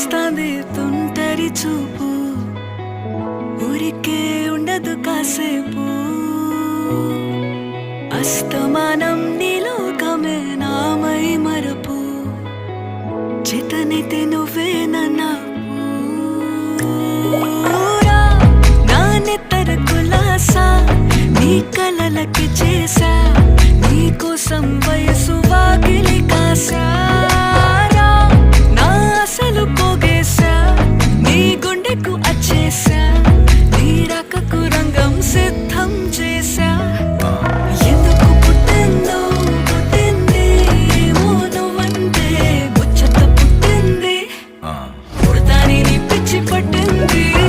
వస్తాంది తుంటరి చూపు, ఊరికే ఉండదు కాసేపు. అస్తమానం నీలోకమే నామై మరపు, చేతనైతే నువ్వే నన్నూరా. నా నెత్తర కులాసా నీ కలలకి చేసా, నీ కోసం వయసు వాకిలి కాసారా. నా అసలు పోగేశా, నీ గుండెకు అచ్చేసా.